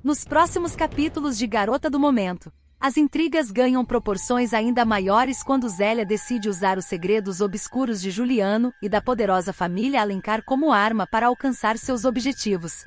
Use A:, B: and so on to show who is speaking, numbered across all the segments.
A: Nos próximos capítulos de Garota do Momento, as intrigas ganham proporções ainda maiores quando Zélia decide usar os segredos obscuros de Juliano e da poderosa família Alencar como arma para alcançar seus objetivos.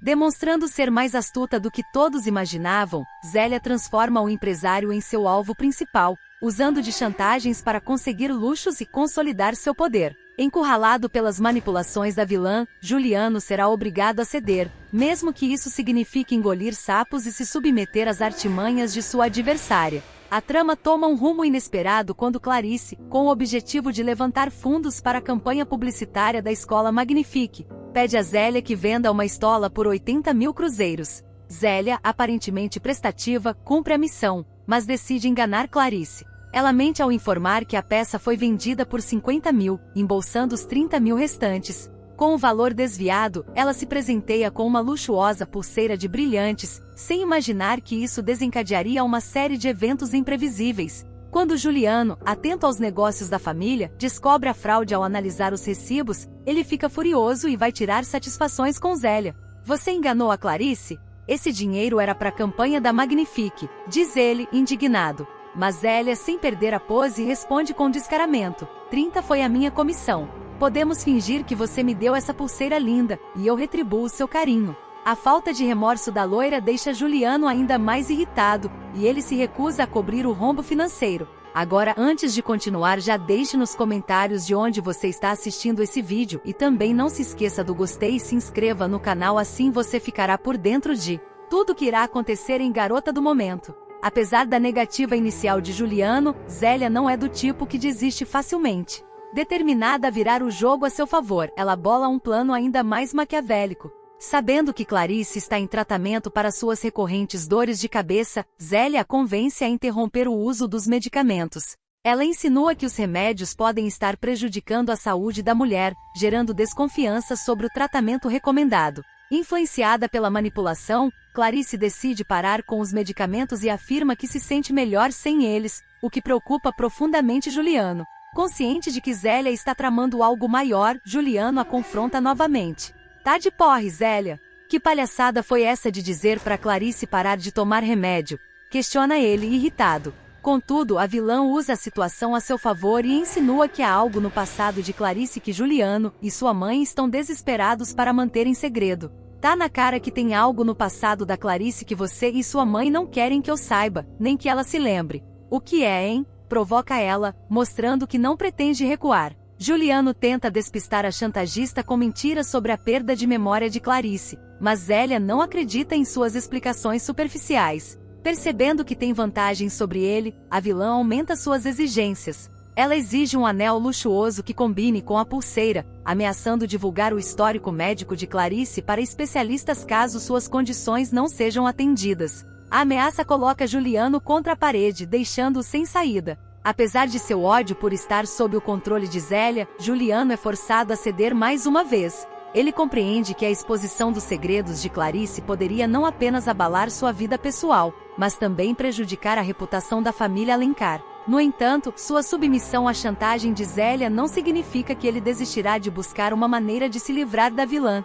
A: Demonstrando ser mais astuta do que todos imaginavam, Zélia transforma o empresário em seu alvo principal, usando de chantagens para conseguir luxos e consolidar seu poder. Encurralado pelas manipulações da vilã, Juliano será obrigado a ceder, mesmo que isso signifique engolir sapos e se submeter às artimanhas de sua adversária. A trama toma um rumo inesperado quando Clarice, com o objetivo de levantar fundos para a campanha publicitária da Escola Magnifique, pede a Zélia que venda uma estola por 80 mil cruzeiros. Zélia, aparentemente prestativa, cumpre a missão, mas decide enganar Clarice. Ela mente ao informar que a peça foi vendida por 50 mil, embolsando os 30 mil restantes. Com o valor desviado, ela se presenteia com uma luxuosa pulseira de brilhantes, sem imaginar que isso desencadearia uma série de eventos imprevisíveis. Quando Juliano, atento aos negócios da família, descobre a fraude ao analisar os recibos, ele fica furioso e vai tirar satisfações com Zélia. Você enganou a Clarice? Esse dinheiro era para a campanha da Magnifique, diz ele, indignado. Mas Zélia, sem perder a pose, responde com descaramento: 30 foi a minha comissão. Podemos fingir que você me deu essa pulseira linda, e eu retribuo seu carinho. A falta de remorso da loira deixa Juliano ainda mais irritado, e ele se recusa a cobrir o rombo financeiro. Agora, antes de continuar, já deixe nos comentários de onde você está assistindo esse vídeo, e também não se esqueça do gostei e se inscreva no canal, assim você ficará por dentro de tudo que irá acontecer em Garota do Momento. Apesar da negativa inicial de Juliano, Zélia não é do tipo que desiste facilmente. Determinada a virar o jogo a seu favor, ela bola um plano ainda mais maquiavélico. Sabendo que Clarice está em tratamento para suas recorrentes dores de cabeça, Zélia a convence a interromper o uso dos medicamentos. Ela insinua que os remédios podem estar prejudicando a saúde da mulher, gerando desconfiança sobre o tratamento recomendado. Influenciada pela manipulação, Clarice decide parar com os medicamentos e afirma que se sente melhor sem eles, o que preocupa profundamente Juliano. Consciente de que Zélia está tramando algo maior, Juliano a confronta novamente. Tá de porre, Zélia. Que palhaçada foi essa de dizer para Clarice parar de tomar remédio? Questiona ele, irritado. Contudo, a vilã usa a situação a seu favor e insinua que há algo no passado de Clarice que Juliano e sua mãe estão desesperados para manter em segredo. Tá na cara que tem algo no passado da Clarice que você e sua mãe não querem que eu saiba, nem que ela se lembre. O que é, hein? Provoca ela, mostrando que não pretende recuar. Juliano tenta despistar a chantagista com mentiras sobre a perda de memória de Clarice, mas Zélia não acredita em suas explicações superficiais. Percebendo que tem vantagem sobre ele, a vilã aumenta suas exigências. Ela exige um anel luxuoso que combine com a pulseira, ameaçando divulgar o histórico médico de Clarice para especialistas caso suas condições não sejam atendidas. A ameaça coloca Juliano contra a parede, deixando-o sem saída. Apesar de seu ódio por estar sob o controle de Zélia, Juliano é forçado a ceder mais uma vez. Ele compreende que a exposição dos segredos de Clarice poderia não apenas abalar sua vida pessoal, mas também prejudicar a reputação da família Alencar. No entanto, sua submissão à chantagem de Zélia não significa que ele desistirá de buscar uma maneira de se livrar da vilã.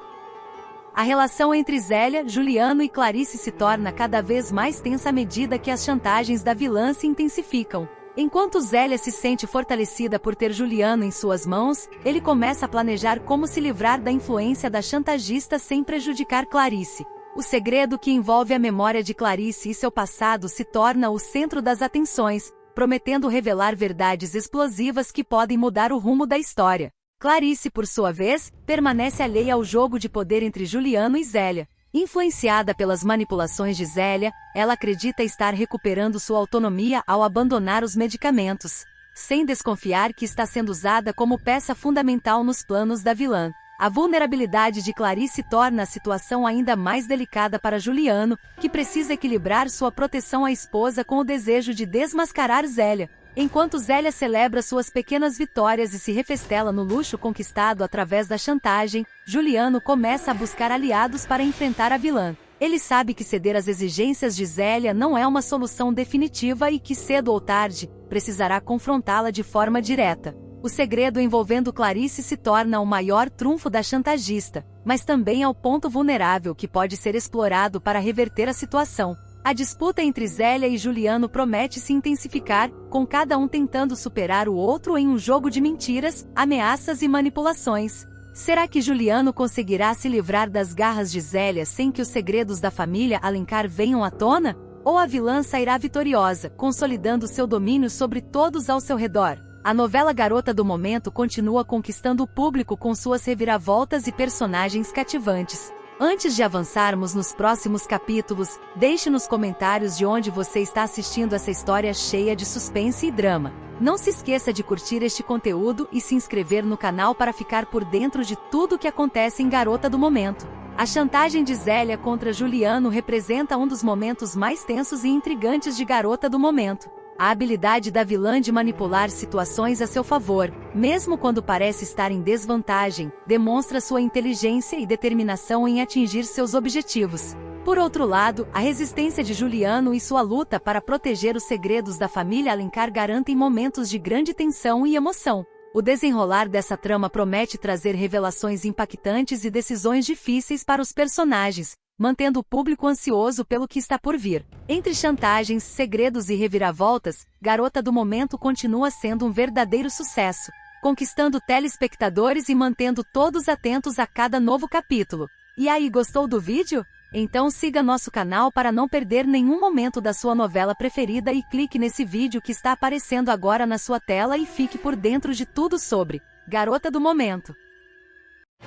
A: A relação entre Zélia, Juliano e Clarice se torna cada vez mais tensa à medida que as chantagens da vilã se intensificam. Enquanto Zélia se sente fortalecida por ter Juliano em suas mãos, ele começa a planejar como se livrar da influência da chantagista sem prejudicar Clarice. O segredo que envolve a memória de Clarice e seu passado se torna o centro das atenções, prometendo revelar verdades explosivas que podem mudar o rumo da história. Clarice, por sua vez, permanece alheia ao jogo de poder entre Juliano e Zélia. Influenciada pelas manipulações de Zélia, ela acredita estar recuperando sua autonomia ao abandonar os medicamentos, sem desconfiar que está sendo usada como peça fundamental nos planos da vilã. A vulnerabilidade de Clarice torna a situação ainda mais delicada para Juliano, que precisa equilibrar sua proteção à esposa com o desejo de desmascarar Zélia. Enquanto Zélia celebra suas pequenas vitórias e se refestela no luxo conquistado através da chantagem, Juliano começa a buscar aliados para enfrentar a vilã. Ele sabe que ceder às exigências de Zélia não é uma solução definitiva e que cedo ou tarde, precisará confrontá-la de forma direta. O segredo envolvendo Clarice se torna o maior trunfo da chantagista, mas também é o ponto vulnerável que pode ser explorado para reverter a situação. A disputa entre Zélia e Juliano promete se intensificar, com cada um tentando superar o outro em um jogo de mentiras, ameaças e manipulações. Será que Juliano conseguirá se livrar das garras de Zélia sem que os segredos da família Alencar venham à tona? Ou a vilã sairá vitoriosa, consolidando seu domínio sobre todos ao seu redor? A novela Garota do Momento continua conquistando o público com suas reviravoltas e personagens cativantes. Antes de avançarmos nos próximos capítulos, deixe nos comentários de onde você está assistindo essa história cheia de suspense e drama. Não se esqueça de curtir este conteúdo e se inscrever no canal para ficar por dentro de tudo o que acontece em Garota do Momento. A chantagem de Zélia contra Juliano representa um dos momentos mais tensos e intrigantes de Garota do Momento. A habilidade da vilã de manipular situações a seu favor, mesmo quando parece estar em desvantagem, demonstra sua inteligência e determinação em atingir seus objetivos. Por outro lado, a resistência de Juliano e sua luta para proteger os segredos da família Alencar garantem momentos de grande tensão e emoção. O desenrolar dessa trama promete trazer revelações impactantes e decisões difíceis para os personagens, mantendo o público ansioso pelo que está por vir. Entre chantagens, segredos e reviravoltas, Garota do Momento continua sendo um verdadeiro sucesso, conquistando telespectadores e mantendo todos atentos a cada novo capítulo. E aí, gostou do vídeo? Então siga nosso canal para não perder nenhum momento da sua novela preferida e clique nesse vídeo que está aparecendo agora na sua tela e fique por dentro de tudo sobre Garota do Momento.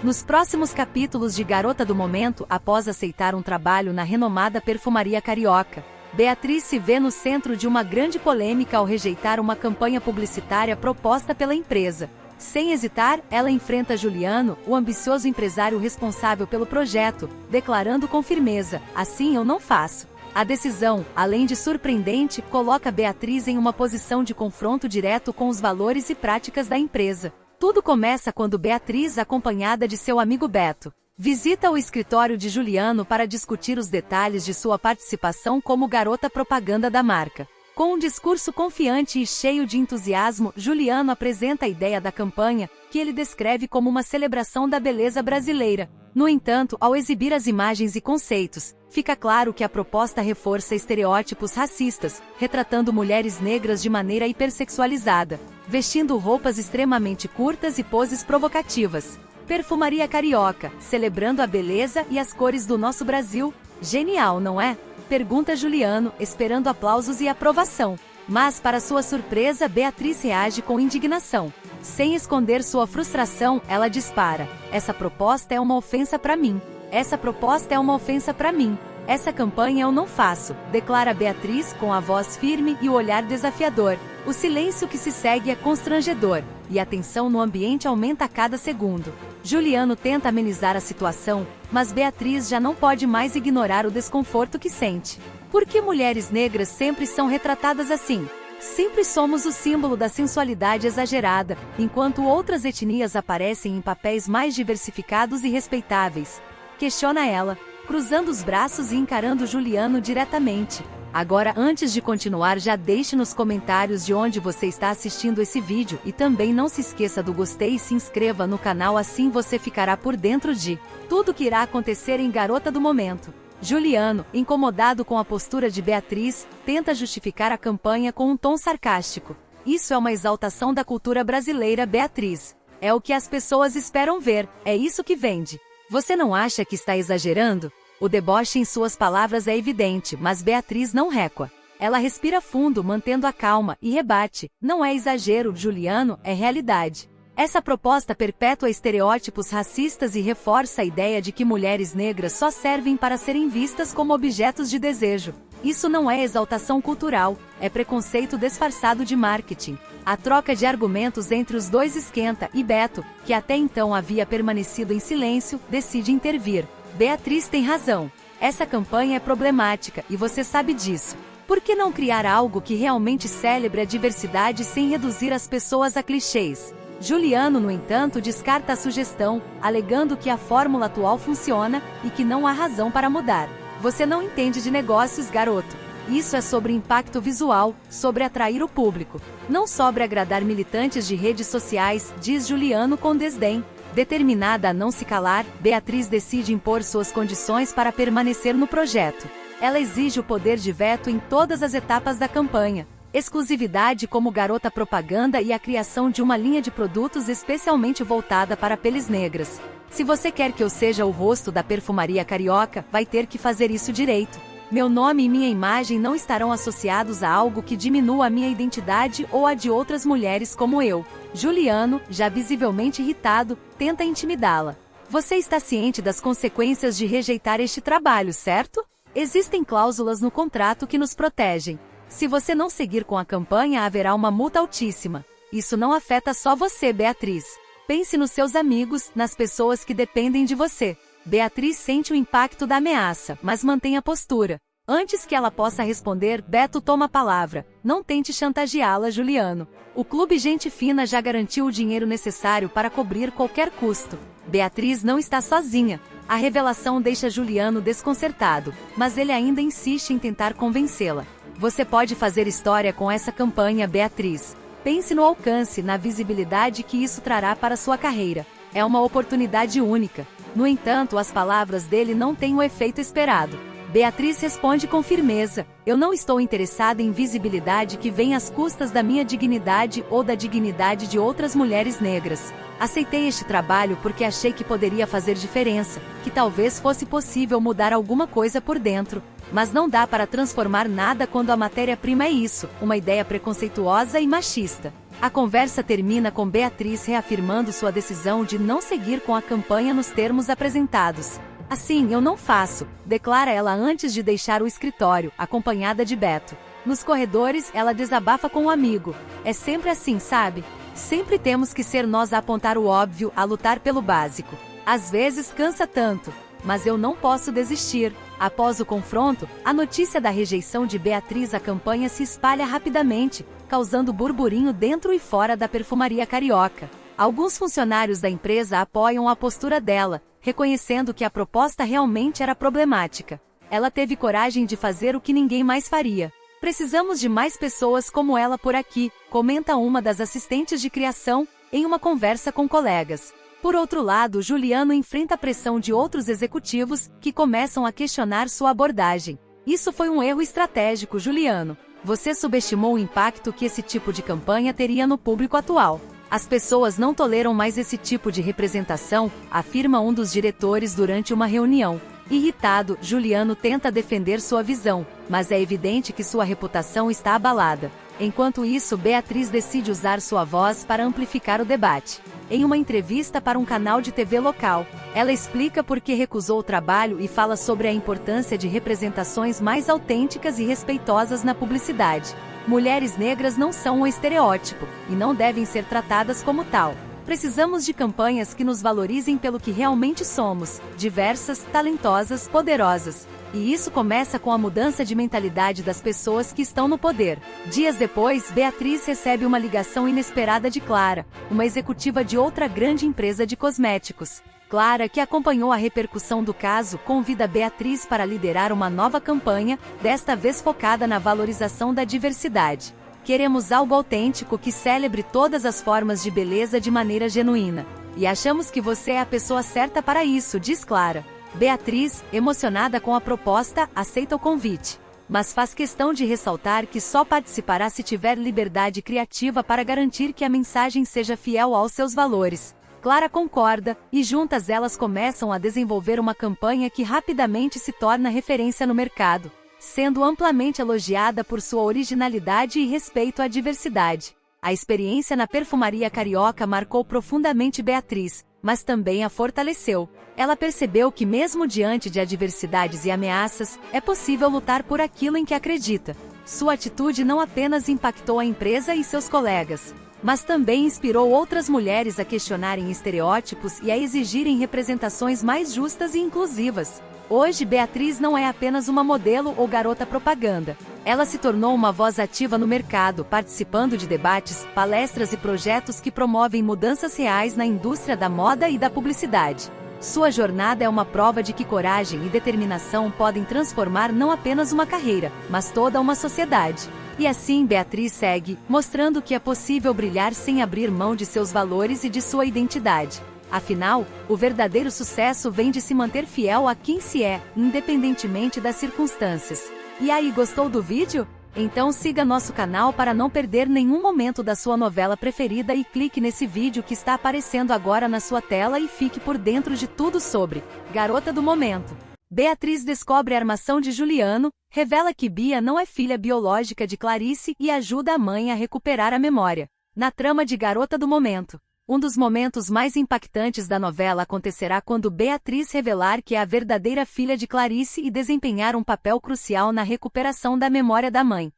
A: Nos próximos capítulos de Garota do Momento, após aceitar um trabalho na renomada perfumaria carioca, Beatriz se vê no centro de uma grande polêmica ao rejeitar uma campanha publicitária proposta pela empresa. Sem hesitar, ela enfrenta Juliano, o ambicioso empresário responsável pelo projeto, declarando com firmeza: "Assim eu não faço". A decisão, além de surpreendente, coloca Beatriz em uma posição de confronto direto com os valores e práticas da empresa. Tudo começa quando Beatriz, acompanhada de seu amigo Beto, visita o escritório de Juliano para discutir os detalhes de sua participação como garota propaganda da marca. Com um discurso confiante e cheio de entusiasmo, Juliano apresenta a ideia da campanha, que ele descreve como uma celebração da beleza brasileira. No entanto, ao exibir as imagens e conceitos, fica claro que a proposta reforça estereótipos racistas, retratando mulheres negras de maneira hipersexualizada, vestindo roupas extremamente curtas e poses provocativas. Perfumaria carioca, celebrando a beleza e as cores do nosso Brasil. Genial, não é? Pergunta Juliano, esperando aplausos e aprovação. Mas, para sua surpresa, Beatriz reage com indignação. Sem esconder sua frustração, ela dispara: "Essa proposta é uma ofensa para mim. Essa proposta é uma ofensa para mim. Essa campanha eu não faço", declara Beatriz com a voz firme e o olhar desafiador. O silêncio que se segue é constrangedor, e a tensão no ambiente aumenta a cada segundo. Juliano tenta amenizar a situação, mas Beatriz já não pode mais ignorar o desconforto que sente. Por que mulheres negras sempre são retratadas assim? Sempre somos o símbolo da sensualidade exagerada, enquanto outras etnias aparecem em papéis mais diversificados e respeitáveis. Questiona ela, cruzando os braços e encarando Juliano diretamente. Agora, antes de continuar, já deixe nos comentários de onde você está assistindo esse vídeo e também não se esqueça do gostei e se inscreva no canal, assim você ficará por dentro de tudo que irá acontecer em Garota do Momento. Juliano, incomodado com a postura de Beatriz, tenta justificar a campanha com um tom sarcástico. "Isso é uma exaltação da cultura brasileira, Beatriz. É o que as pessoas esperam ver, é isso que vende. Você não acha que está exagerando?" O deboche em suas palavras é evidente, mas Beatriz não recua. Ela respira fundo, mantendo a calma, e rebate: "Não é exagero, Juliano, é realidade. Essa proposta perpetua estereótipos racistas e reforça a ideia de que mulheres negras só servem para serem vistas como objetos de desejo. Isso não é exaltação cultural, é preconceito disfarçado de marketing." A troca de argumentos entre os dois esquenta, e Beto, que até então havia permanecido em silêncio, decide intervir. "Beatriz tem razão. Essa campanha é problemática, e você sabe disso. Por que não criar algo que realmente celebre a diversidade sem reduzir as pessoas a clichês?" Juliano, no entanto, descarta a sugestão, alegando que a fórmula atual funciona, e que não há razão para mudar. "Você não entende de negócios, garoto. Isso é sobre impacto visual, sobre atrair o público. Não sobre agradar militantes de redes sociais, diz Juliano com desdém. Determinada a não se calar, Beatriz decide impor suas condições para permanecer no projeto. Ela exige o poder de veto em todas as etapas da campanha. Exclusividade como garota propaganda e a criação de uma linha de produtos especialmente voltada para peles negras. Se você quer que eu seja o rosto da perfumaria carioca, vai ter que fazer isso direito. Meu nome e minha imagem não estarão associados a algo que diminua a minha identidade ou a de outras mulheres como eu. Juliano, já visivelmente irritado, tenta intimidá-la. Você está ciente das consequências de rejeitar este trabalho, certo? Existem cláusulas no contrato que nos protegem. Se você não seguir com a campanha, haverá uma multa altíssima. Isso não afeta só você, Beatriz. Pense nos seus amigos, nas pessoas que dependem de você. Beatriz sente o impacto da ameaça, mas mantém a postura. Antes que ela possa responder, Beto toma a palavra. Não tente chantageá-la, Juliano. O clube Gente Fina já garantiu o dinheiro necessário para cobrir qualquer custo. Beatriz não está sozinha. A revelação deixa Juliano desconcertado, mas ele ainda insiste em tentar convencê-la. Você pode fazer história com essa campanha, Beatriz. Pense no alcance, na visibilidade que isso trará para sua carreira. É uma oportunidade única. No entanto, as palavras dele não têm o efeito esperado. Beatriz responde com firmeza: eu não estou interessada em visibilidade que venha às custas da minha dignidade ou da dignidade de outras mulheres negras. Aceitei este trabalho porque achei que poderia fazer diferença, que talvez fosse possível mudar alguma coisa por dentro. Mas não dá para transformar nada quando a matéria-prima é isso, uma ideia preconceituosa e machista. A conversa termina com Beatriz reafirmando sua decisão de não seguir com a campanha nos termos apresentados. Assim, eu não faço, declara ela antes de deixar o escritório, acompanhada de Beto. Nos corredores, ela desabafa com um amigo. É sempre assim, sabe? Sempre temos que ser nós a apontar o óbvio, a lutar pelo básico. Às vezes cansa tanto. Mas eu não posso desistir. Após o confronto, a notícia da rejeição de Beatriz à campanha se espalha rapidamente, causando burburinho dentro e fora da perfumaria carioca. Alguns funcionários da empresa apoiam a postura dela, reconhecendo que a proposta realmente era problemática. Ela teve coragem de fazer o que ninguém mais faria. Precisamos de mais pessoas como ela por aqui, comenta uma das assistentes de criação, em uma conversa com colegas. Por outro lado, Juliano enfrenta a pressão de outros executivos, que começam a questionar sua abordagem. Isso foi um erro estratégico, Juliano. Você subestimou o impacto que esse tipo de campanha teria no público atual. As pessoas não toleram mais esse tipo de representação, afirma um dos diretores durante uma reunião. Irritado, Juliano tenta defender sua visão, mas é evidente que sua reputação está abalada. Enquanto isso, Beatriz decide usar sua voz para amplificar o debate. Em uma entrevista para um canal de TV local, ela explica por que recusou o trabalho e fala sobre a importância de representações mais autênticas e respeitosas na publicidade. Mulheres negras não são um estereótipo, e não devem ser tratadas como tal. Precisamos de campanhas que nos valorizem pelo que realmente somos, diversas, talentosas, poderosas. E isso começa com a mudança de mentalidade das pessoas que estão no poder. Dias depois, Beatriz recebe uma ligação inesperada de Clara, uma executiva de outra grande empresa de cosméticos. Clara, que acompanhou a repercussão do caso, convida Beatriz para liderar uma nova campanha, desta vez focada na valorização da diversidade. Queremos algo autêntico que celebre todas as formas de beleza de maneira genuína. E achamos que você é a pessoa certa para isso, diz Clara. Beatriz, emocionada com a proposta, aceita o convite. Mas faz questão de ressaltar que só participará se tiver liberdade criativa para garantir que a mensagem seja fiel aos seus valores. Clara concorda, e juntas elas começam a desenvolver uma campanha que rapidamente se torna referência no mercado, sendo amplamente elogiada por sua originalidade e respeito à diversidade. A experiência na perfumaria carioca marcou profundamente Beatriz, mas também a fortaleceu. Ela percebeu que mesmo diante de adversidades e ameaças, é possível lutar por aquilo em que acredita. Sua atitude não apenas impactou a empresa e seus colegas, mas também inspirou outras mulheres a questionarem estereótipos e a exigirem representações mais justas e inclusivas. Hoje, Beatriz não é apenas uma modelo ou garota propaganda. Ela se tornou uma voz ativa no mercado, participando de debates, palestras e projetos que promovem mudanças reais na indústria da moda e da publicidade. Sua jornada é uma prova de que coragem e determinação podem transformar não apenas uma carreira, mas toda uma sociedade. E assim Beatriz segue, mostrando que é possível brilhar sem abrir mão de seus valores e de sua identidade. Afinal, o verdadeiro sucesso vem de se manter fiel a quem se é, independentemente das circunstâncias. E aí, gostou do vídeo? Então siga nosso canal para não perder nenhum momento da sua novela preferida e clique nesse vídeo que está aparecendo agora na sua tela e fique por dentro de tudo sobre Garota do Momento. Beatriz descobre a armação de Juliano, revela que Bia não é filha biológica de Clarice e ajuda a mãe a recuperar a memória. Na trama de Garota do Momento, um dos momentos mais impactantes da novela acontecerá quando Beatriz revelar que é a verdadeira filha de Clarice e desempenhar um papel crucial na recuperação da memória da mãe.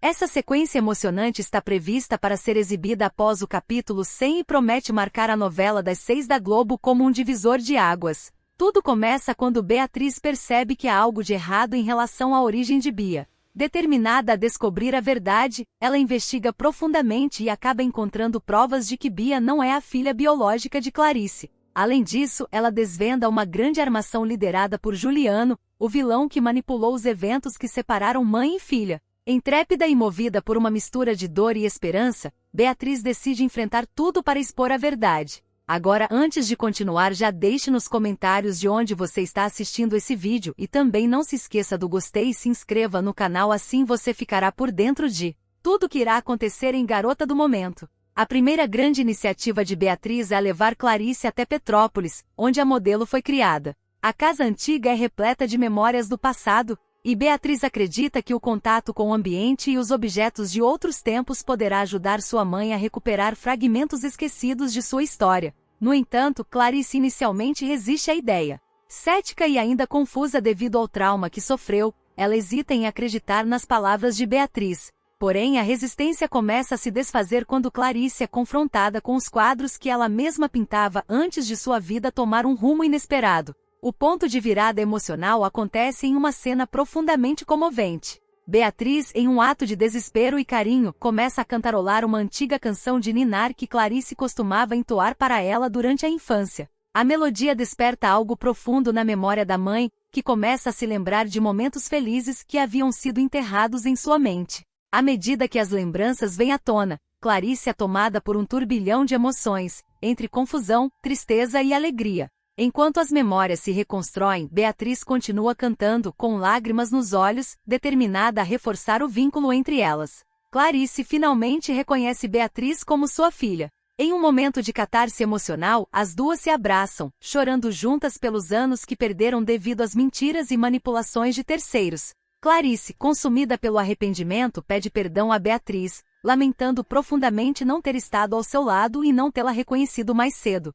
A: Essa sequência emocionante está prevista para ser exibida após o capítulo 100 e promete marcar a novela das 6 da Globo como um divisor de águas. Tudo começa quando Beatriz percebe que há algo de errado em relação à origem de Bia. Determinada a descobrir a verdade, ela investiga profundamente e acaba encontrando provas de que Bia não é a filha biológica de Clarice. Além disso, ela desvenda uma grande armação liderada por Juliano, o vilão que manipulou os eventos que separaram mãe e filha. Intrépida e movida por uma mistura de dor e esperança, Beatriz decide enfrentar tudo para expor a verdade. Agora, antes de continuar, já deixe nos comentários de onde você está assistindo esse vídeo e também não se esqueça do gostei e se inscreva no canal, assim você ficará por dentro de tudo que irá acontecer em Garota do Momento. A primeira grande iniciativa de Beatriz é levar Clarice até Petrópolis, onde a modelo foi criada. A casa antiga é repleta de memórias do passado, e Beatriz acredita que o contato com o ambiente e os objetos de outros tempos poderá ajudar sua mãe a recuperar fragmentos esquecidos de sua história. No entanto, Clarice inicialmente resiste à ideia. Cética e ainda confusa devido ao trauma que sofreu, ela hesita em acreditar nas palavras de Beatriz. Porém, a resistência começa a se desfazer quando Clarice é confrontada com os quadros que ela mesma pintava antes de sua vida tomar um rumo inesperado. O ponto de virada emocional acontece em uma cena profundamente comovente. Beatriz, em um ato de desespero e carinho, começa a cantarolar uma antiga canção de ninar que Clarice costumava entoar para ela durante a infância. A melodia desperta algo profundo na memória da mãe, que começa a se lembrar de momentos felizes que haviam sido enterrados em sua mente. À medida que as lembranças vêm à tona, Clarice é tomada por um turbilhão de emoções, entre confusão, tristeza e alegria. Enquanto as memórias se reconstroem, Beatriz continua cantando, com lágrimas nos olhos, determinada a reforçar o vínculo entre elas. Clarice finalmente reconhece Beatriz como sua filha. Em um momento de catarse emocional, as duas se abraçam, chorando juntas pelos anos que perderam devido às mentiras e manipulações de terceiros. Clarice, consumida pelo arrependimento, pede perdão a Beatriz, lamentando profundamente não ter estado ao seu lado e não tê-la reconhecido mais cedo.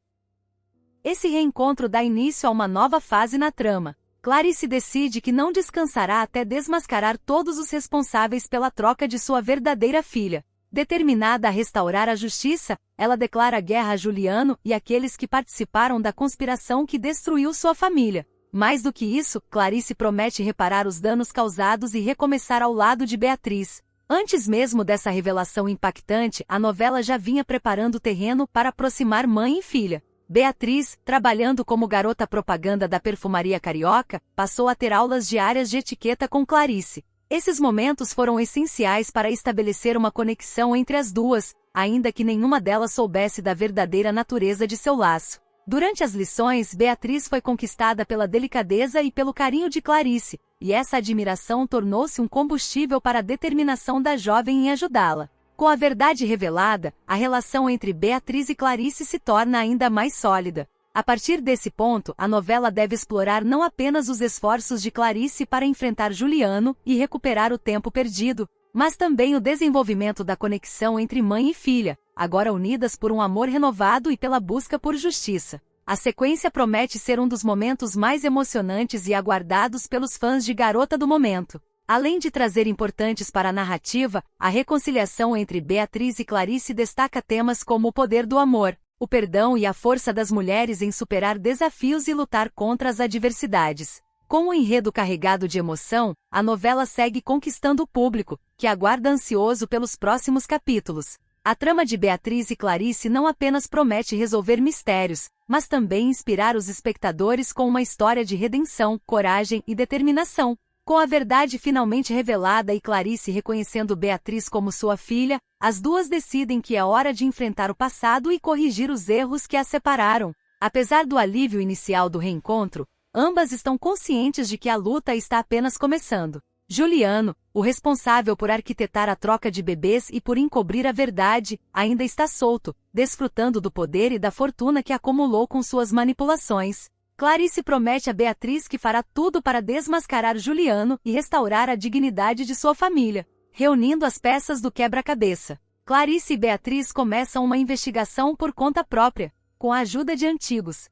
A: Esse reencontro dá início a uma nova fase na trama. Clarice decide que não descansará até desmascarar todos os responsáveis pela troca de sua verdadeira filha. Determinada a restaurar a justiça, ela declara guerra a Juliano e aqueles que participaram da conspiração que destruiu sua família. Mais do que isso, Clarice promete reparar os danos causados e recomeçar ao lado de Beatriz. Antes mesmo dessa revelação impactante, a novela já vinha preparando o terreno para aproximar mãe e filha. Beatriz, trabalhando como garota propaganda da perfumaria carioca, passou a ter aulas diárias de etiqueta com Clarice. Esses momentos foram essenciais para estabelecer uma conexão entre as duas, ainda que nenhuma delas soubesse da verdadeira natureza de seu laço. Durante as lições, Beatriz foi conquistada pela delicadeza e pelo carinho de Clarice, e essa admiração tornou-se um combustível para a determinação da jovem em ajudá-la. Com a verdade revelada, a relação entre Beatriz e Clarice se torna ainda mais sólida. A partir desse ponto, a novela deve explorar não apenas os esforços de Clarice para enfrentar Juliano e recuperar o tempo perdido, mas também o desenvolvimento da conexão entre mãe e filha, agora unidas por um amor renovado e pela busca por justiça. A sequência promete ser um dos momentos mais emocionantes e aguardados pelos fãs de Garota do Momento. Além de trazer importantes para a narrativa, a reconciliação entre Beatriz e Clarice destaca temas como o poder do amor, o perdão e a força das mulheres em superar desafios e lutar contra as adversidades. Com um enredo carregado de emoção, a novela segue conquistando o público, que aguarda ansioso pelos próximos capítulos. A trama de Beatriz e Clarice não apenas promete resolver mistérios, mas também inspirar os espectadores com uma história de redenção, coragem e determinação. Com a verdade finalmente revelada e Clarice reconhecendo Beatriz como sua filha, as duas decidem que é hora de enfrentar o passado e corrigir os erros que as separaram. Apesar do alívio inicial do reencontro, ambas estão conscientes de que a luta está apenas começando. Juliano, o responsável por arquitetar a troca de bebês e por encobrir a verdade, ainda está solto, desfrutando do poder e da fortuna que acumulou com suas manipulações. Clarice promete a Beatriz que fará tudo para desmascarar Juliano e restaurar a dignidade de sua família, reunindo as peças do quebra-cabeça. Clarice e Beatriz começam uma investigação por conta própria, com a ajuda de antigos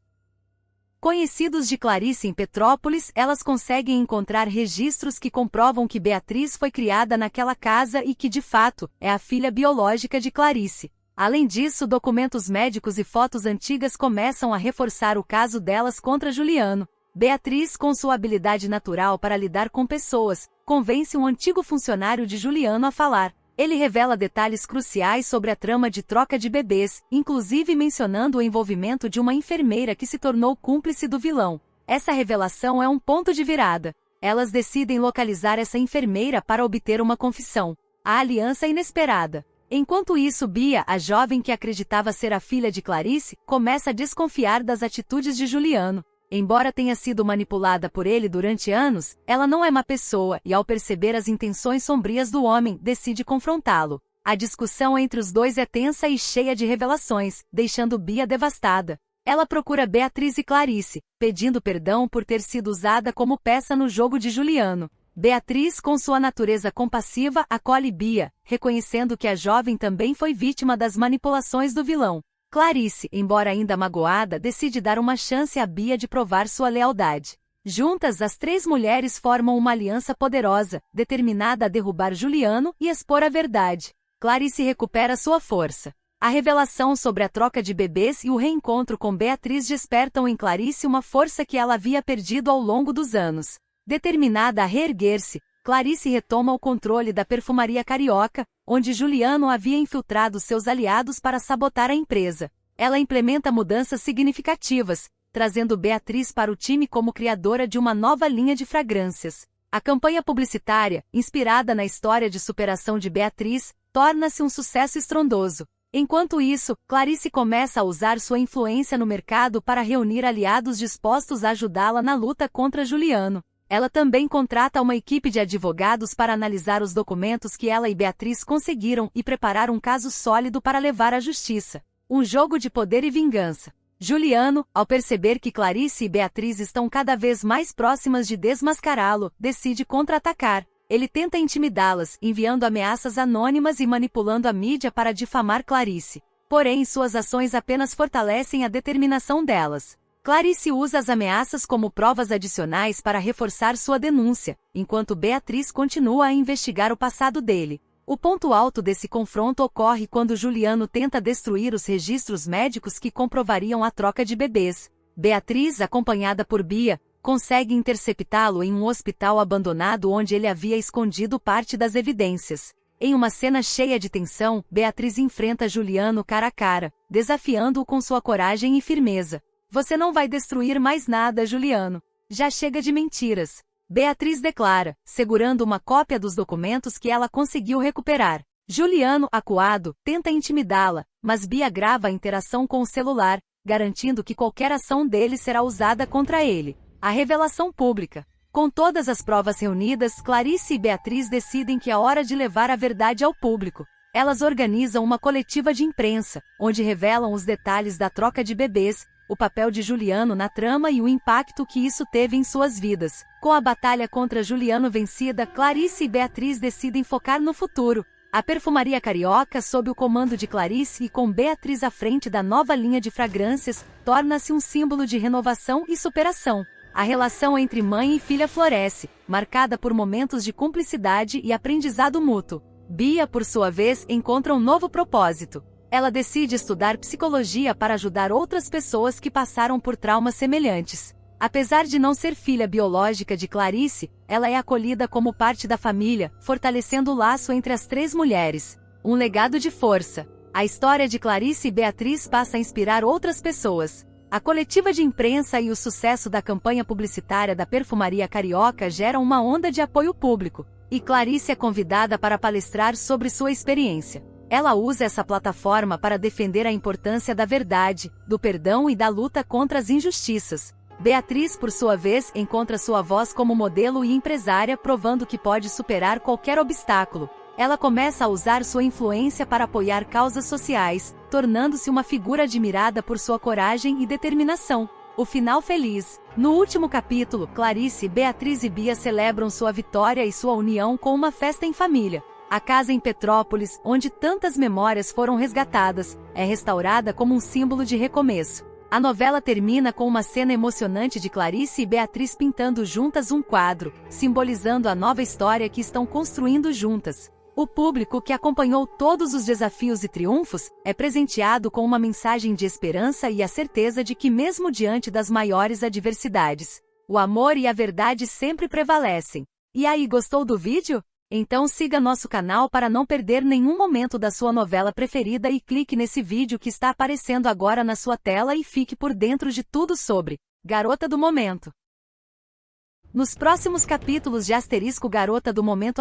A: conhecidos de Clarice em Petrópolis. Elas conseguem encontrar registros que comprovam que Beatriz foi criada naquela casa e que, de fato, é a filha biológica de Clarice. Além disso, documentos médicos e fotos antigas começam a reforçar o caso delas contra Juliano. Beatriz, com sua habilidade natural para lidar com pessoas, convence um antigo funcionário de Juliano a falar. Ele revela detalhes cruciais sobre a trama de troca de bebês, inclusive mencionando o envolvimento de uma enfermeira que se tornou cúmplice do vilão. Essa revelação é um ponto de virada. Elas decidem localizar essa enfermeira para obter uma confissão. A aliança inesperada. Enquanto isso, Bia, a jovem que acreditava ser a filha de Clarice, começa a desconfiar das atitudes de Juliano. Embora tenha sido manipulada por ele durante anos, ela não é má pessoa e, ao perceber as intenções sombrias do homem, decide confrontá-lo. A discussão entre os dois é tensa e cheia de revelações, deixando Bia devastada. Ela procura Beatriz e Clarice, pedindo perdão por ter sido usada como peça no jogo de Juliano. Beatriz, com sua natureza compassiva, acolhe Bia, reconhecendo que a jovem também foi vítima das manipulações do vilão. Clarice, embora ainda magoada, decide dar uma chance a Bia de provar sua lealdade. Juntas, as três mulheres formam uma aliança poderosa, determinada a derrubar Juliano e expor a verdade. Clarice recupera sua força. A revelação sobre a troca de bebês e o reencontro com Beatriz despertam em Clarice uma força que ela havia perdido ao longo dos anos. Determinada a reerguer-se, Clarice retoma o controle da perfumaria carioca, onde Juliano havia infiltrado seus aliados para sabotar a empresa. Ela implementa mudanças significativas, trazendo Beatriz para o time como criadora de uma nova linha de fragrâncias. A campanha publicitária, inspirada na história de superação de Beatriz, torna-se um sucesso estrondoso. Enquanto isso, Clarice começa a usar sua influência no mercado para reunir aliados dispostos a ajudá-la na luta contra Juliano. Ela também contrata uma equipe de advogados para analisar os documentos que ela e Beatriz conseguiram e preparar um caso sólido para levar à justiça. Um jogo de poder e vingança. Juliano, ao perceber que Clarice e Beatriz estão cada vez mais próximas de desmascará-lo, decide contra-atacar. Ele tenta intimidá-las, enviando ameaças anônimas e manipulando a mídia para difamar Clarice. Porém, suas ações apenas fortalecem a determinação delas. Clarice usa as ameaças como provas adicionais para reforçar sua denúncia, enquanto Beatriz continua a investigar o passado dele. O ponto alto desse confronto ocorre quando Juliano tenta destruir os registros médicos que comprovariam a troca de bebês. Beatriz, acompanhada por Bia, consegue interceptá-lo em um hospital abandonado onde ele havia escondido parte das evidências. Em uma cena cheia de tensão, Beatriz enfrenta Juliano cara a cara, desafiando-o com sua coragem e firmeza. Você não vai destruir mais nada, Juliano. Já chega de mentiras. Beatriz declara, segurando uma cópia dos documentos que ela conseguiu recuperar. Juliano, acuado, tenta intimidá-la, mas Bia grava a interação com o celular, garantindo que qualquer ação dele será usada contra ele. A revelação pública. Com todas as provas reunidas, Clarice e Beatriz decidem que é hora de levar a verdade ao público. Elas organizam uma coletiva de imprensa, onde revelam os detalhes da troca de bebês, o papel de Juliano na trama e o impacto que isso teve em suas vidas. Com a batalha contra Juliano vencida, Clarice e Beatriz decidem focar no futuro. A perfumaria carioca, sob o comando de Clarice e com Beatriz à frente da nova linha de fragrâncias, torna-se um símbolo de renovação e superação. A relação entre mãe e filha floresce, marcada por momentos de cumplicidade e aprendizado mútuo. Bia, por sua vez, encontra um novo propósito. Ela decide estudar psicologia para ajudar outras pessoas que passaram por traumas semelhantes. Apesar de não ser filha biológica de Clarice, ela é acolhida como parte da família, fortalecendo o laço entre as três mulheres. Um legado de força. A história de Clarice e Beatriz passa a inspirar outras pessoas. A coletiva de imprensa e o sucesso da campanha publicitária da perfumaria carioca geram uma onda de apoio público, e Clarice é convidada para palestrar sobre sua experiência. Ela usa essa plataforma para defender a importância da verdade, do perdão e da luta contra as injustiças. Beatriz, por sua vez, encontra sua voz como modelo e empresária, provando que pode superar qualquer obstáculo. Ela começa a usar sua influência para apoiar causas sociais, tornando-se uma figura admirada por sua coragem e determinação. O final feliz. No último capítulo, Clarice, Beatriz e Bia celebram sua vitória e sua união com uma festa em família. A casa em Petrópolis, onde tantas memórias foram resgatadas, é restaurada como um símbolo de recomeço. A novela termina com uma cena emocionante de Clarice e Beatriz pintando juntas um quadro, simbolizando a nova história que estão construindo juntas. O público, que acompanhou todos os desafios e triunfos, é presenteado com uma mensagem de esperança e a certeza de que, mesmo diante das maiores adversidades, o amor e a verdade sempre prevalecem. E aí, gostou do vídeo? Então siga nosso canal para não perder nenhum momento da sua novela preferida e clique nesse vídeo que está aparecendo agora na sua tela e fique por dentro de tudo sobre Garota do Momento. Nos próximos capítulos de Garota do Momento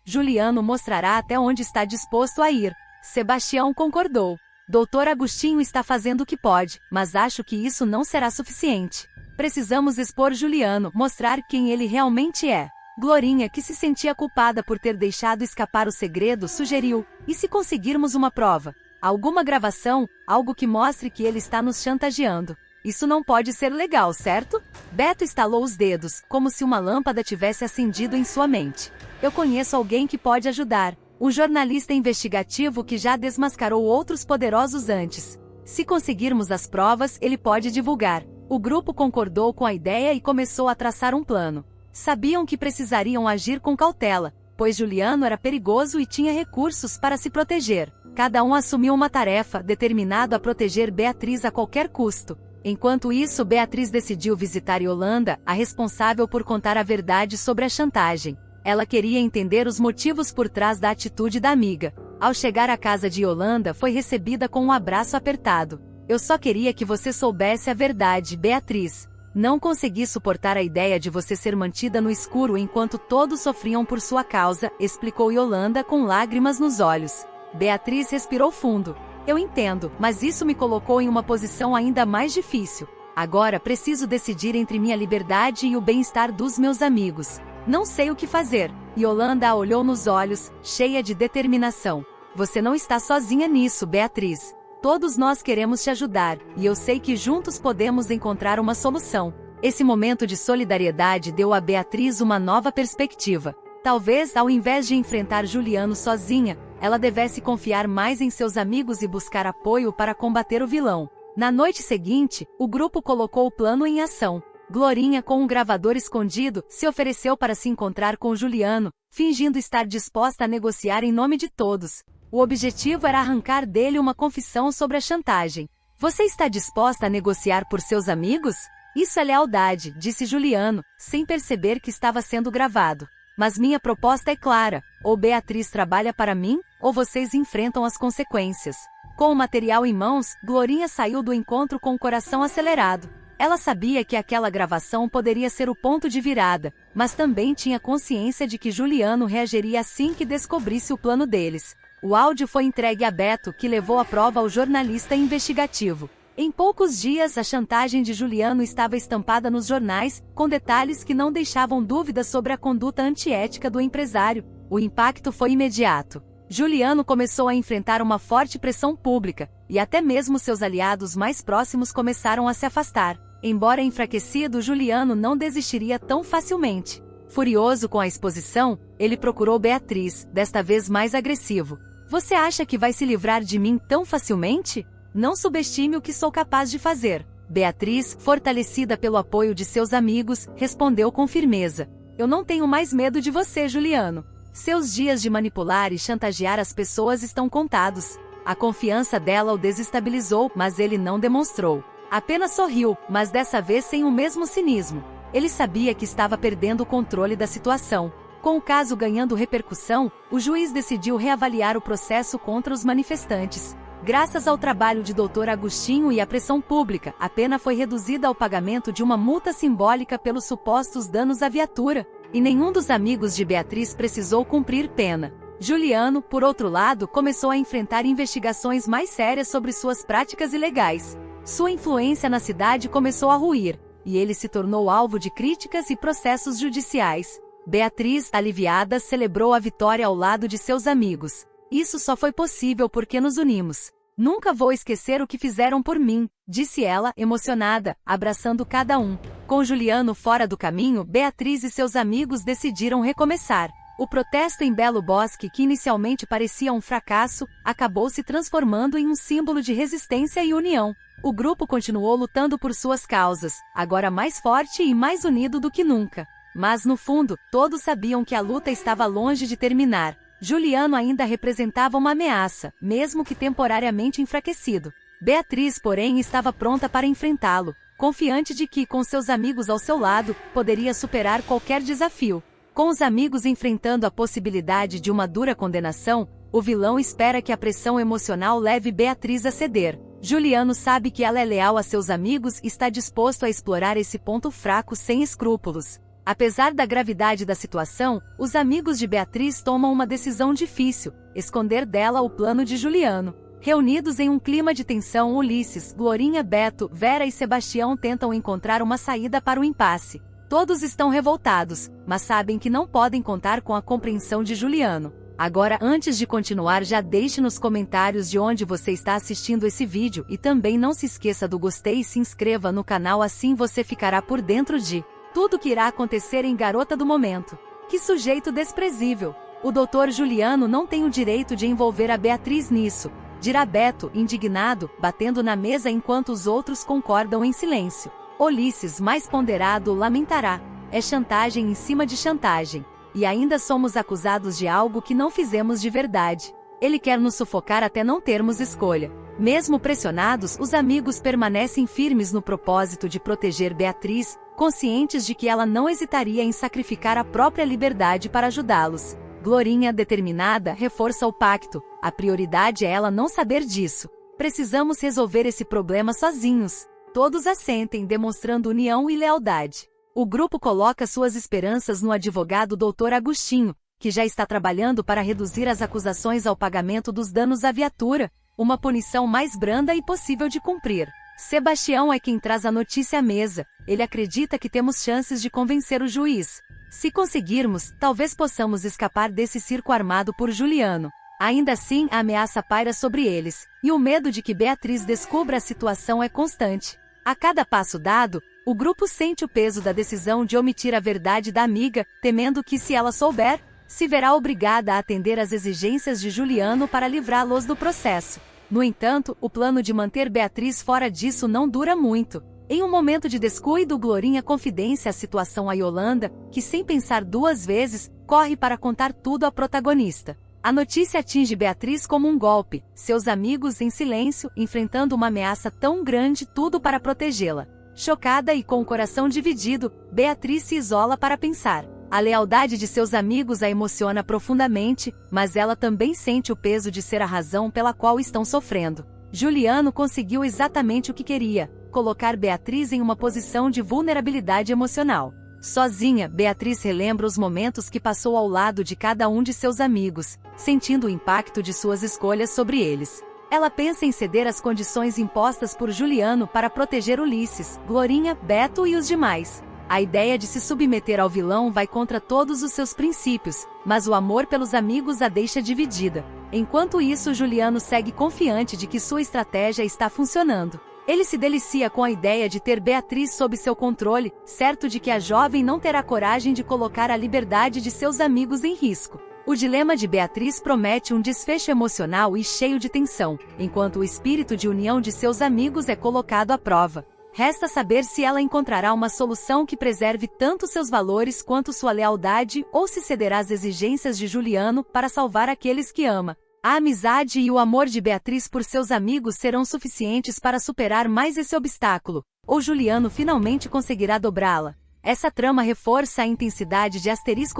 A: Juliano mostrará até onde está disposto a ir. Sebastião concordou. Doutor Agostinho está fazendo o que pode, mas acho que isso não será suficiente. Precisamos expor Juliano, mostrar quem ele realmente é. Glorinha, que se sentia culpada por ter deixado escapar o segredo, sugeriu: e se conseguirmos uma prova? Alguma gravação, algo que mostre que ele está nos chantageando. Isso não pode ser legal, certo? Beto estalou os dedos, como se uma lâmpada tivesse acendido em sua mente. Eu conheço alguém que pode ajudar. Um jornalista investigativo que já desmascarou outros poderosos antes. Se conseguirmos as provas, ele pode divulgar. O grupo concordou com a ideia e começou a traçar um plano. Sabiam que precisariam agir com cautela, pois Juliano era perigoso e tinha recursos para se proteger. Cada um assumiu uma tarefa, determinado a proteger Beatriz a qualquer custo. Enquanto isso, Beatriz decidiu visitar Yolanda, a responsável por contar a verdade sobre a chantagem. Ela queria entender os motivos por trás da atitude da amiga. Ao chegar à casa de Yolanda, foi recebida com um abraço apertado. Eu só queria que você soubesse a verdade, Beatriz. Não consegui suportar a ideia de você ser mantida no escuro enquanto todos sofriam por sua causa, explicou Yolanda com lágrimas nos olhos. Beatriz respirou fundo. Eu entendo, mas isso me colocou em uma posição ainda mais difícil. Agora preciso decidir entre minha liberdade e o bem-estar dos meus amigos. Não sei o que fazer. Yolanda a olhou nos olhos, cheia de determinação. Você não está sozinha nisso, Beatriz. Todos nós queremos te ajudar, e eu sei que juntos podemos encontrar uma solução. Esse momento de solidariedade deu a Beatriz uma nova perspectiva. Talvez, ao invés de enfrentar Juliano sozinha, ela devesse confiar mais em seus amigos e buscar apoio para combater o vilão. Na noite seguinte, o grupo colocou o plano em ação. Glorinha, com um gravador escondido, se ofereceu para se encontrar com Juliano, fingindo estar disposta a negociar em nome de todos. O objetivo era arrancar dele uma confissão sobre a chantagem. Você está disposta a negociar por seus amigos? Isso é lealdade, disse Juliano, sem perceber que estava sendo gravado. Mas minha proposta é clara: ou Beatriz trabalha para mim, ou vocês enfrentam as consequências. Com o material em mãos, Glorinha saiu do encontro com o coração acelerado. Ela sabia que aquela gravação poderia ser o ponto de virada, mas também tinha consciência de que Juliano reagiria assim que descobrisse o plano deles. O áudio foi entregue a Beto, que levou a prova ao jornalista investigativo. Em poucos dias, a chantagem de Juliano estava estampada nos jornais, com detalhes que não deixavam dúvidas sobre a conduta antiética do empresário. O impacto foi imediato. Juliano começou a enfrentar uma forte pressão pública, e até mesmo seus aliados mais próximos começaram a se afastar. Embora enfraquecido, Juliano não desistiria tão facilmente. Furioso com a exposição, ele procurou Beatriz, desta vez mais agressivo. Você acha que vai se livrar de mim tão facilmente? Não subestime o que sou capaz de fazer. Beatriz, fortalecida pelo apoio de seus amigos, respondeu com firmeza. Eu não tenho mais medo de você, Juliano. Seus dias de manipular e chantagear as pessoas estão contados. A confiança dela o desestabilizou, mas ele não demonstrou. Apenas sorriu, mas dessa vez sem o mesmo cinismo. Ele sabia que estava perdendo o controle da situação. Com o caso ganhando repercussão, o juiz decidiu reavaliar o processo contra os manifestantes. Graças ao trabalho de Dr. Agostinho e à pressão pública, a pena foi reduzida ao pagamento de uma multa simbólica pelos supostos danos à viatura, e nenhum dos amigos de Beatriz precisou cumprir pena. Juliano, por outro lado, começou a enfrentar investigações mais sérias sobre suas práticas ilegais. Sua influência na cidade começou a ruir, e ele se tornou alvo de críticas e processos judiciais. Beatriz, aliviada, celebrou a vitória ao lado de seus amigos. Isso só foi possível porque nos unimos. Nunca vou esquecer o que fizeram por mim, disse ela, emocionada, abraçando cada um. Com Juliano fora do caminho, Beatriz e seus amigos decidiram recomeçar. O protesto em Belo Bosque, que inicialmente parecia um fracasso, acabou se transformando em um símbolo de resistência e união. O grupo continuou lutando por suas causas, agora mais forte e mais unido do que nunca. Mas no fundo, todos sabiam que a luta estava longe de terminar. Juliano ainda representava uma ameaça, mesmo que temporariamente enfraquecido. Beatriz, porém, estava pronta para enfrentá-lo, confiante de que, com seus amigos ao seu lado, poderia superar qualquer desafio. Com os amigos enfrentando a possibilidade de uma dura condenação, o vilão espera que a pressão emocional leve Beatriz a ceder. Juliano sabe que ela é leal a seus amigos e está disposto a explorar esse ponto fraco sem escrúpulos. Apesar da gravidade da situação, os amigos de Beatriz tomam uma decisão difícil: esconder dela o plano de Juliano. Reunidos em um clima de tensão, Ulisses, Glorinha, Beto, Vera e Sebastião tentam encontrar uma saída para o impasse. Todos estão revoltados, mas sabem que não podem contar com a compreensão de Juliano. Agora, antes de continuar, já deixe nos comentários de onde você está assistindo esse vídeo e também não se esqueça do gostei e se inscreva no canal, assim você ficará por dentro de tudo que irá acontecer em Garota do Momento. Que sujeito desprezível! O Dr. Juliano não tem o direito de envolver a Beatriz nisso, dirá Beto, indignado, batendo na mesa enquanto os outros concordam em silêncio. Ulisses, mais ponderado, lamentará: é chantagem em cima de chantagem. E ainda somos acusados de algo que não fizemos de verdade. Ele quer nos sufocar até não termos escolha. Mesmo pressionados, os amigos permanecem firmes no propósito de proteger Beatriz, conscientes de que ela não hesitaria em sacrificar a própria liberdade para ajudá-los. Glorinha, determinada, reforça o pacto: a prioridade é ela não saber disso. Precisamos resolver esse problema sozinhos. Todos assentem, demonstrando união e lealdade. O grupo coloca suas esperanças no advogado Dr. Agostinho, que já está trabalhando para reduzir as acusações ao pagamento dos danos à viatura, uma punição mais branda e possível de cumprir. Sebastião é quem traz a notícia à mesa. Ele acredita que temos chances de convencer o juiz. Se conseguirmos, talvez possamos escapar desse circo armado por Juliano. Ainda assim, a ameaça paira sobre eles, e o medo de que Beatriz descubra a situação é constante. A cada passo dado, o grupo sente o peso da decisão de omitir a verdade da amiga, temendo que, se ela souber, se verá obrigada a atender às exigências de Juliano para livrá-los do processo. No entanto, o plano de manter Beatriz fora disso não dura muito. Em um momento de descuido, Glorinha confidencia a situação a Yolanda, que, sem pensar duas vezes, corre para contar tudo à protagonista. A notícia atinge Beatriz como um golpe, seus amigos em silêncio, enfrentando uma ameaça tão grande, tudo para protegê-la. Chocada e com o coração dividido, Beatriz se isola para pensar. A lealdade de seus amigos a emociona profundamente, mas ela também sente o peso de ser a razão pela qual estão sofrendo. Juliano conseguiu exatamente o que queria: colocar Beatriz em uma posição de vulnerabilidade emocional. Sozinha, Beatriz relembra os momentos que passou ao lado de cada um de seus amigos, sentindo o impacto de suas escolhas sobre eles. Ela pensa em ceder às condições impostas por Juliano para proteger Ulisses, Glorinha, Beto e os demais. A ideia de se submeter ao vilão vai contra todos os seus princípios, mas o amor pelos amigos a deixa dividida. Enquanto isso, Juliano segue confiante de que sua estratégia está funcionando. Ele se delicia com a ideia de ter Beatriz sob seu controle, certo de que a jovem não terá coragem de colocar a liberdade de seus amigos em risco. O dilema de Beatriz promete um desfecho emocional e cheio de tensão, enquanto o espírito de união de seus amigos é colocado à prova. Resta saber se ela encontrará uma solução que preserve tanto seus valores quanto sua lealdade, ou se cederá às exigências de Juliano para salvar aqueles que ama. A amizade e o amor de Beatriz por seus amigos serão suficientes para superar mais esse obstáculo, ou Juliano finalmente conseguirá dobrá-la. Essa trama reforça a intensidade de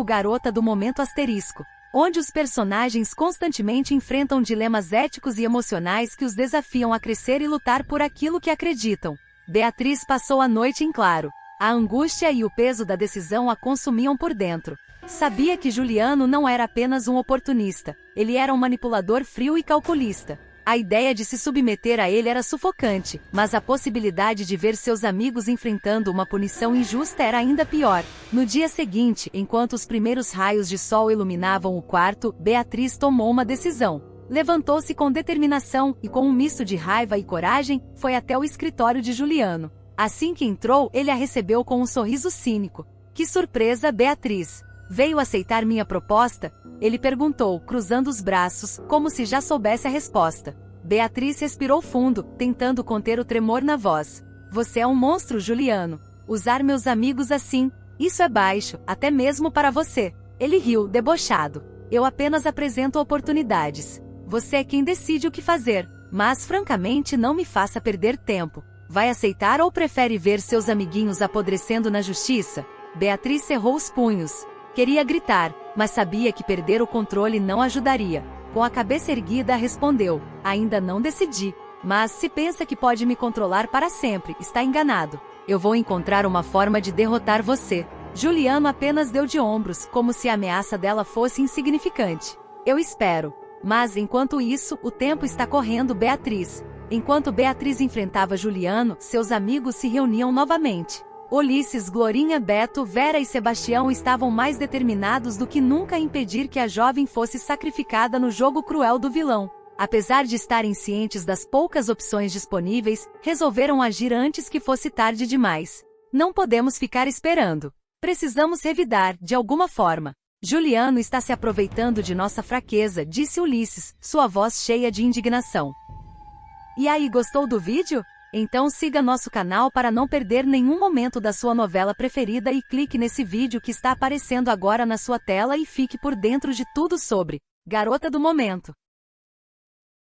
A: Garota do Momento onde os personagens constantemente enfrentam dilemas éticos e emocionais que os desafiam a crescer e lutar por aquilo que acreditam. Beatriz passou a noite em claro. A angústia e o peso da decisão a consumiam por dentro. Sabia que Juliano não era apenas um oportunista, ele era um manipulador frio e calculista. A ideia de se submeter a ele era sufocante, mas a possibilidade de ver seus amigos enfrentando uma punição injusta era ainda pior. No dia seguinte, enquanto os primeiros raios de sol iluminavam o quarto, Beatriz tomou uma decisão. Levantou-se com determinação e, com um misto de raiva e coragem, foi até o escritório de Juliano. Assim que entrou, ele a recebeu com um sorriso cínico. Que surpresa, Beatriz! Veio aceitar minha proposta? Ele perguntou, cruzando os braços, como se já soubesse a resposta. Beatriz respirou fundo, tentando conter o tremor na voz. Você é um monstro, Juliano. Usar meus amigos assim, isso é baixo, até mesmo para você. Ele riu, debochado. Eu apenas apresento oportunidades. Você é quem decide o que fazer, mas francamente não me faça perder tempo. Vai aceitar ou prefere ver seus amiguinhos apodrecendo na justiça? Beatriz cerrou os punhos. Queria gritar, mas sabia que perder o controle não ajudaria. Com a cabeça erguida, respondeu: ainda não decidi. Mas se pensa que pode me controlar para sempre, está enganado. Eu vou encontrar uma forma de derrotar você. Juliano apenas deu de ombros, como se a ameaça dela fosse insignificante. Eu espero. Mas enquanto isso, o tempo está correndo, Beatriz. Enquanto Beatriz enfrentava Juliano, seus amigos se reuniam novamente. Ulisses, Glorinha, Beto, Vera e Sebastião estavam mais determinados do que nunca a impedir que a jovem fosse sacrificada no jogo cruel do vilão. Apesar de estarem cientes das poucas opções disponíveis, resolveram agir antes que fosse tarde demais. Não podemos ficar esperando. Precisamos revidar, de alguma forma. Juliano está se aproveitando de nossa fraqueza, disse Ulisses, sua voz cheia de indignação. E aí, gostou do vídeo? Então siga nosso canal para não perder nenhum momento da sua novela preferida e clique nesse vídeo que está aparecendo agora na sua tela e fique por dentro de tudo sobre Garota do Momento.